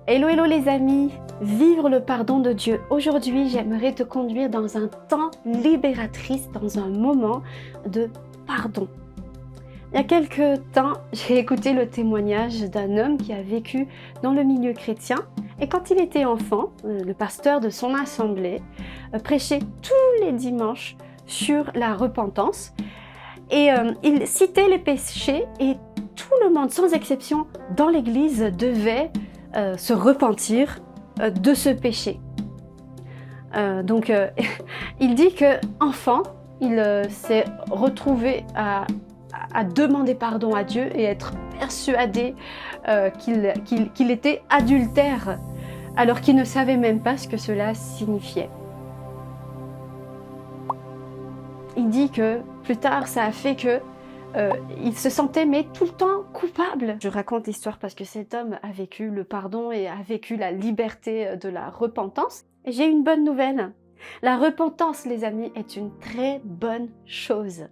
Hello, hello les amis, vivre le pardon de Dieu. Aujourd'hui, j'aimerais te conduire dans un temps libératrice, dans un moment de pardon. Il y a quelques temps, j'ai écouté le témoignage d'un homme qui a vécu dans le milieu chrétien. Et quand il était enfant, le pasteur de son assemblée prêchait tous les dimanches sur la repentance. Et il citait les péchés et tout le monde, sans exception, dans l'église devait se repentir de ce péché. Il dit qu'enfant, il s'est retrouvé à demander pardon à Dieu et être persuadé qu'il était adultère, alors qu'il ne savait même pas ce que cela signifiait. Il dit que plus tard, ça a fait que il se sentait mais tout le temps coupable. Je raconte l'histoire parce que cet homme a vécu le pardon et a vécu la liberté de la repentance. Et j'ai une bonne nouvelle. La repentance, les amis, est une très bonne chose.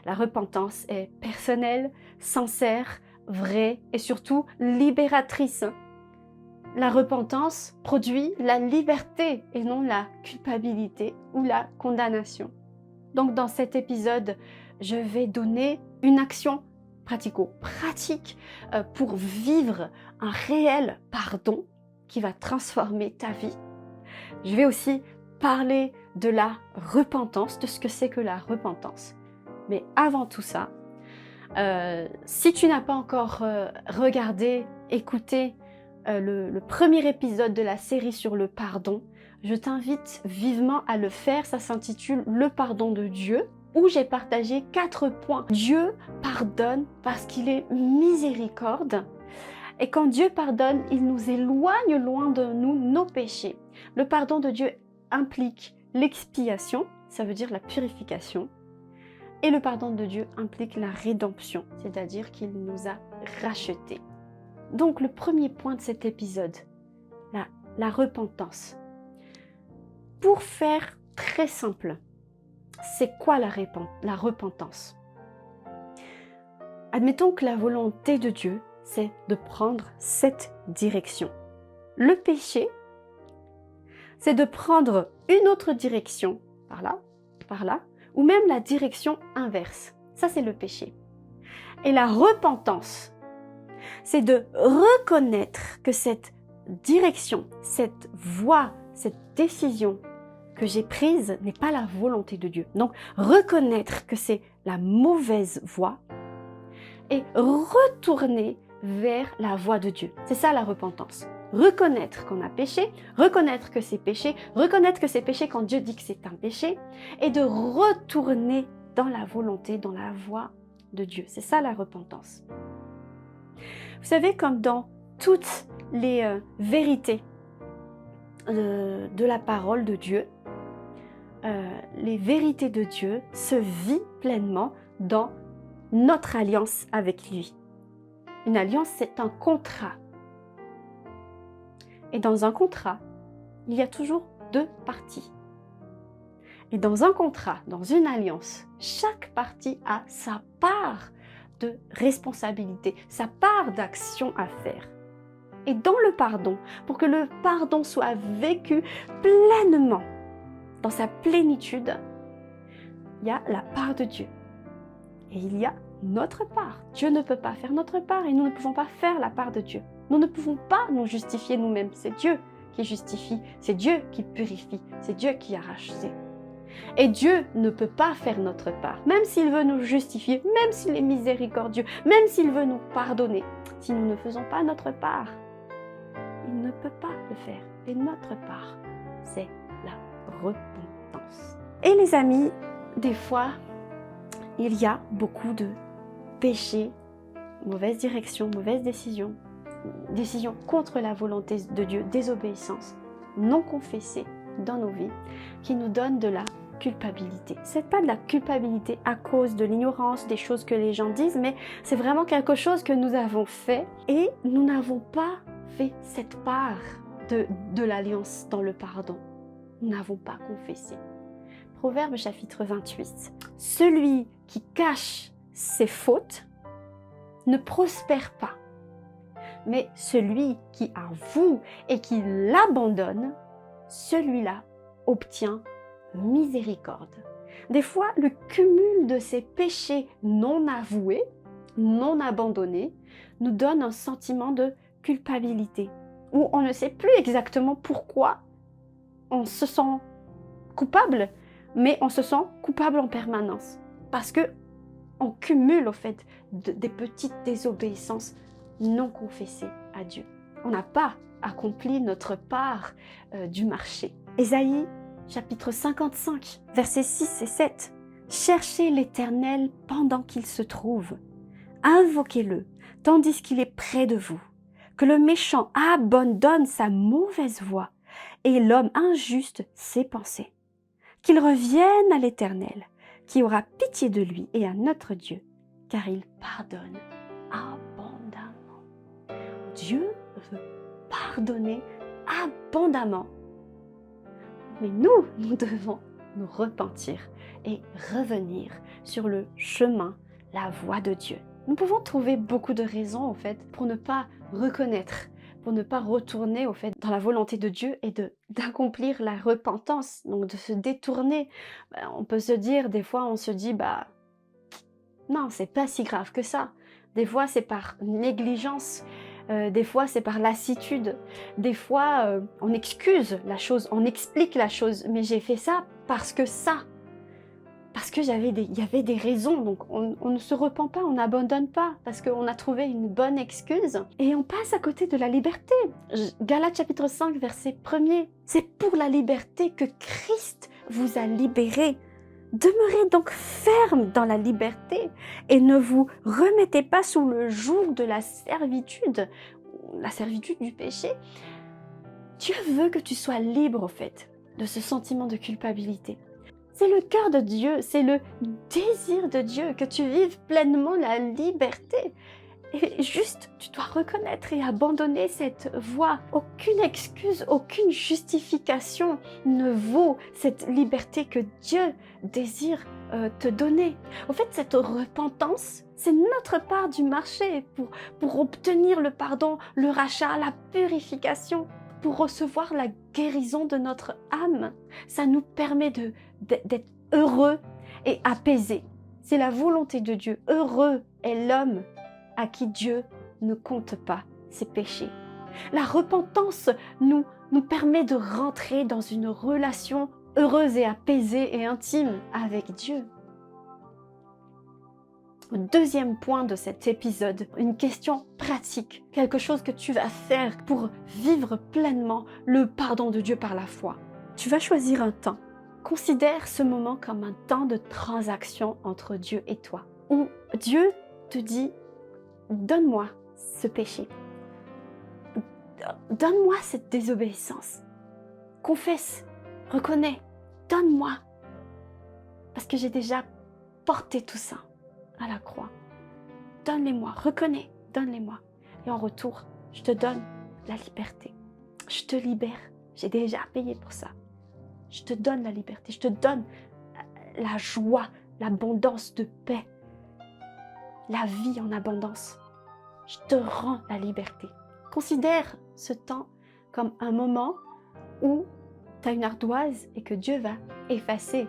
La repentance est personnelle, sincère, vraie et surtout libératrice. La repentance produit la liberté et non la culpabilité ou la condamnation. Donc dans cet épisode, je vais donner une action pratico-pratique pour vivre un réel pardon qui va transformer ta vie. Je vais aussi parler de la repentance, de ce que c'est que la repentance. Mais avant tout ça, si tu n'as pas encore regardé, écouté le premier épisode de la série sur le pardon, je t'invite vivement à le faire. Ça s'intitule « Le pardon de Dieu » où j'ai partagé 4 points. Dieu pardonne parce qu'il est miséricorde. Et quand Dieu pardonne, il nous éloigne loin de nous nos péchés. Le pardon de Dieu implique l'expiation, ça veut dire la purification. Et le pardon de Dieu implique la rédemption, c'est-à-dire qu'il nous a rachetés. Donc le premier point de cet épisode, la repentance. Pour faire très simple, c'est quoi la repentance? Admettons que la volonté de Dieu, c'est de prendre cette direction. Le péché, c'est de prendre une autre direction, par là, ou même la direction inverse. Ça, c'est le péché. Et la repentance, c'est de reconnaître que cette direction, cette voie, cette décision que j'ai prise n'est pas la volonté de Dieu. Donc, reconnaître que c'est la mauvaise voie et retourner vers la voie de Dieu. C'est ça la repentance. Reconnaître qu'on a péché, reconnaître que c'est péché quand Dieu dit que c'est un péché et de retourner dans la volonté, dans la voie de Dieu. C'est ça la repentance. Vous savez, comme dans toutes les vérités de la parole de Dieu, les vérités de Dieu se vivent pleinement dans notre alliance avec lui. Une alliance, c'est un contrat. Et dans un contrat, il y a toujours 2 parties. Et dans un contrat, dans une alliance, chaque partie a sa part de responsabilité, sa part d'action à faire. Et dans le pardon, pour que le pardon soit vécu pleinement, dans sa plénitude, il y a la part de Dieu. Et il y a notre part. Dieu ne peut pas faire notre part et nous ne pouvons pas faire la part de Dieu. Nous ne pouvons pas nous justifier nous-mêmes. C'est Dieu qui justifie, c'est Dieu qui purifie, c'est Dieu qui a racheté. Et Dieu ne peut pas faire notre part, même s'il veut nous justifier, même s'il est miséricordieux, même s'il veut nous pardonner. Si nous ne faisons pas notre part, il ne peut pas le faire. Et notre part, c'est la repentance. Et les amis, des fois, il y a beaucoup de péchés, mauvaise direction, mauvaise décision contre la volonté de Dieu, désobéissance non confessée dans nos vies, qui nous donnent de la culpabilité. C'est pas de la culpabilité à cause de l'ignorance, des choses que les gens disent, mais c'est vraiment quelque chose que nous avons fait et nous n'avons pas fait cette part de l'alliance dans le pardon. Nous n'avons pas confessé. Proverbe chapitre 28. Celui qui cache ses fautes ne prospère pas. mais celui qui avoue et qui l'abandonne, celui-là obtient miséricorde. Des fois, le cumul de ces péchés non avoués, non abandonnés, nous donne un sentiment de culpabilité, où on ne sait plus exactement pourquoi on se sent coupable, mais on se sent coupable en permanence. Parce que on cumule au fait des petites désobéissances non confessées à Dieu. On n'a pas accompli notre part du marché. Ésaïe, chapitre 55, versets 6 et 7. Cherchez l'Éternel pendant qu'il se trouve. Invoquez-le, tandis qu'il est près de vous. Que le méchant abandonne sa mauvaise voie et l'homme injuste ses pensées. Qu'il revienne à l'Éternel, qui aura pitié de lui et à notre Dieu, car il pardonne abondamment. Dieu veut pardonner abondamment. Mais nous devons nous repentir et revenir sur le chemin, la voie de Dieu. Nous pouvons trouver beaucoup de raisons, en fait, pour ne pas reconnaître, pour ne pas retourner, au fait, dans la volonté de Dieu et d'accomplir la repentance, donc de se détourner. On peut se dire, des fois, on se dit, non, c'est pas si grave que ça. Des fois, c'est par négligence. Des fois, c'est par lassitude. Des fois, on excuse la chose, on explique la chose. Mais j'ai fait ça parce que ça. Parce qu'il y avait des raisons. Donc, on ne se repent pas, on n'abandonne pas. Parce qu'on a trouvé une bonne excuse. Et on passe à côté de la liberté. Galates chapitre 5, verset 1er. C'est pour la liberté que Christ vous a libérés. Demeurez donc ferme dans la liberté et ne vous remettez pas sous le joug de la servitude du péché. Dieu veut que tu sois libre, au fait, de ce sentiment de culpabilité. C'est le cœur de Dieu, c'est le désir de Dieu que tu vives pleinement la liberté. Et juste, tu dois reconnaître et abandonner cette voie. Aucune excuse, aucune justification ne vaut cette liberté que Dieu désire te donner. En fait, cette repentance, c'est notre part du marché pour obtenir le pardon, le rachat, la purification, pour recevoir la guérison de notre âme. Ça nous permet d'être heureux et apaisés. C'est la volonté de Dieu. Heureux est l'homme à qui Dieu ne compte pas ses péchés. La repentance nous permet de rentrer dans une relation heureuse et apaisée et intime avec Dieu. Deuxième point de cet épisode, une question pratique, quelque chose que tu vas faire pour vivre pleinement le pardon de Dieu par la foi. Tu vas choisir un temps. Considère ce moment comme un temps de transaction entre Dieu et toi, où Dieu te dit: donne-moi ce péché. Donne-moi cette désobéissance. Confesse, reconnais, donne-moi. Parce que j'ai déjà porté tout ça à la croix. Donne-les-moi, reconnais, donne-les-moi. Et en retour, je te donne la liberté. Je te libère. J'ai déjà payé pour ça. Je te donne la liberté. Je te donne la joie, l'abondance de paix. La vie en abondance. Je te rends la liberté. Considère ce temps comme un moment où tu as une ardoise et que Dieu va effacer,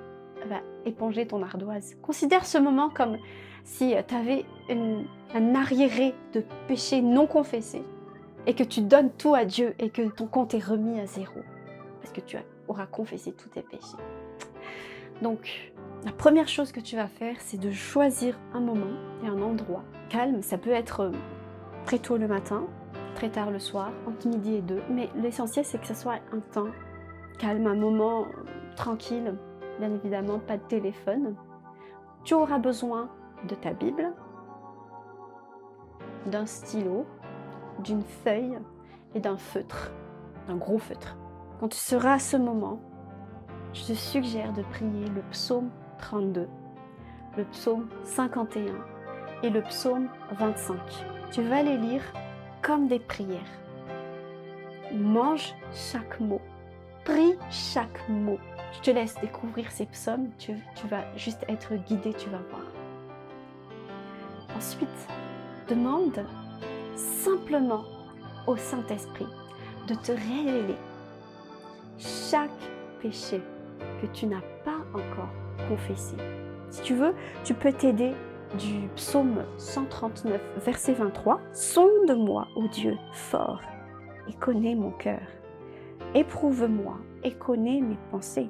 va éponger ton ardoise. Considère ce moment comme si tu avais un arriéré de péché non confessé et que tu donnes tout à Dieu et que ton compte est remis à zéro parce que tu auras confessé tous tes péchés. Donc, la première chose que tu vas faire, c'est de choisir un moment et un endroit calme. Ça peut être très tôt le matin, très tard le soir, entre midi et 2. Mais l'essentiel, c'est que ce soit un temps calme, un moment tranquille. Bien évidemment, pas de téléphone. Tu auras besoin de ta Bible, d'un stylo, d'une feuille et d'un feutre, un gros feutre. Quand tu seras à ce moment, je te suggère de prier le psaume 32, le psaume 51 et le psaume 25. Tu vas les lire comme des prières. Mange chaque mot, prie chaque mot. Je te laisse découvrir ces psaumes, tu vas juste être guidé, tu vas voir. Ensuite, demande simplement au Saint-Esprit de te révéler chaque péché que tu n'as pas encore confessé. Si tu veux, tu peux t'aider du psaume 139, verset 23. « Sonde-moi, ô Dieu, fort, et connais mon cœur. Éprouve-moi et connais mes pensées.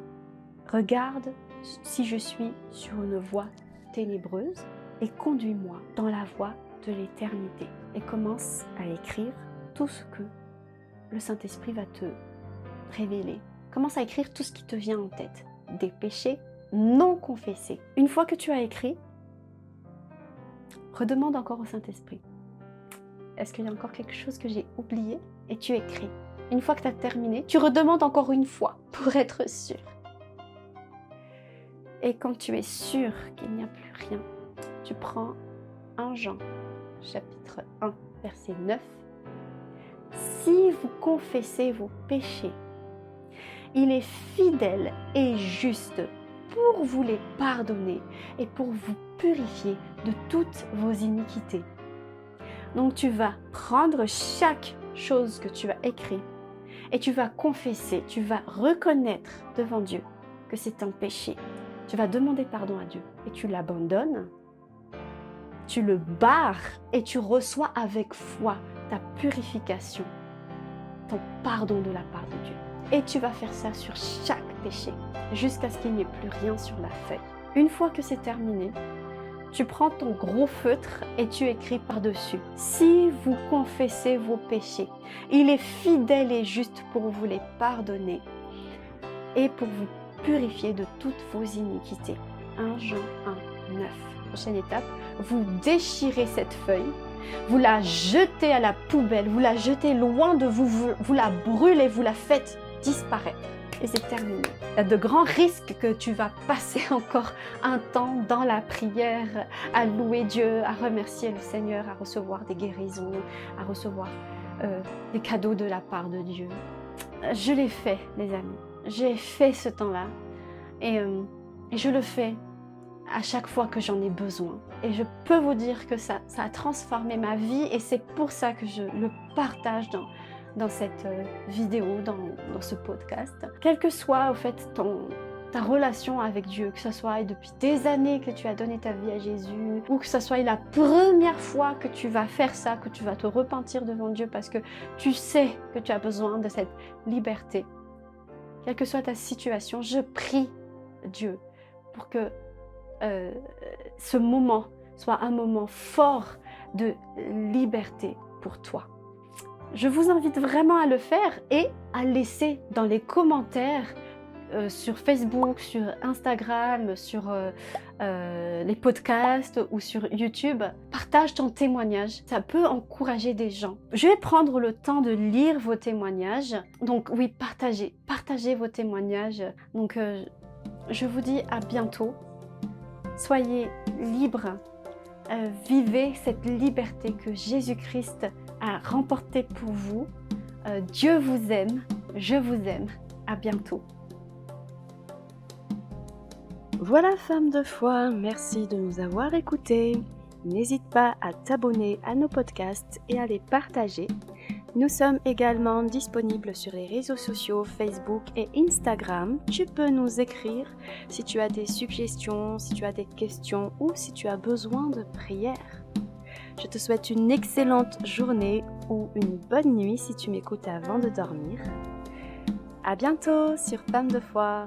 Regarde si je suis sur une voie ténébreuse et conduis-moi dans la voie de l'éternité. » Et commence à écrire tout ce que le Saint-Esprit va te révéler. Commence à écrire tout ce qui te vient en tête. Des péchés non confessés. Une fois que tu as écrit, redemande encore au Saint-Esprit. Est-ce qu'il y a encore quelque chose que j'ai oublié? Et tu écris. Une fois que tu as terminé, tu redemandes encore une fois pour être sûr. Et quand tu es sûr qu'il n'y a plus rien, tu prends 1 Jean, chapitre 1, verset 9. Si vous confessez vos péchés, il est fidèle et juste pour vous les pardonner et pour vous purifier de toutes vos iniquités. Donc tu vas prendre chaque chose que tu as écrite et tu vas confesser, tu vas reconnaître devant Dieu que c'est un péché. Tu vas demander pardon à Dieu et tu l'abandonnes, tu le barres et tu reçois avec foi ta purification, ton pardon de la part de Dieu. Et tu vas faire ça sur chaque péché, jusqu'à ce qu'il n'y ait plus rien sur la feuille. Une fois que c'est terminé, tu prends ton gros feutre et tu écris par-dessus. Si vous confessez vos péchés, il est fidèle et juste pour vous les pardonner et pour vous purifier de toutes vos iniquités. 1 Jean 1, 9. Prochaine étape, vous déchirez cette feuille, vous la jetez à la poubelle, vous la jetez loin de vous, vous la brûlez, vous la faites disparaître. Et c'est terminé. Il y a de grands risques que tu vas passer encore un temps dans la prière, à louer Dieu, à remercier le Seigneur, à recevoir des guérisons, à recevoir des cadeaux de la part de Dieu. Je l'ai fait, les amis. J'ai fait ce temps-là et je le fais à chaque fois que j'en ai besoin. Et je peux vous dire que ça a transformé ma vie et c'est pour ça que je le partage dans cette vidéo, dans ce podcast. Quelle que soit en fait ta relation avec Dieu, que ce soit depuis des années que tu as donné ta vie à Jésus, ou que ce soit la première fois que tu vas faire ça, que tu vas te repentir devant Dieu parce que tu sais que tu as besoin de cette liberté. Quelle que soit ta situation, je prie Dieu pour que ce moment soit un moment fort de liberté pour toi. Je vous invite vraiment à le faire et à laisser dans les commentaires sur Facebook, sur Instagram, sur les podcasts ou sur YouTube. Partage ton témoignage, ça peut encourager des gens. Je vais prendre le temps de lire vos témoignages. Donc oui, partagez vos témoignages. Donc je vous dis à bientôt. Soyez libres, vivez cette liberté que Jésus-Christ a remportée pour vous. Dieu vous aime, je vous aime. À bientôt. Voilà, femme de foi, merci de nous avoir écoutés. N'hésite pas à t'abonner à nos podcasts et à les partager. Nous sommes également disponibles sur les réseaux sociaux Facebook et Instagram. Tu peux nous écrire si tu as des suggestions, si tu as des questions ou si tu as besoin de prière. Je te souhaite une excellente journée ou une bonne nuit si tu m'écoutes avant de dormir. À bientôt sur Femme de foi.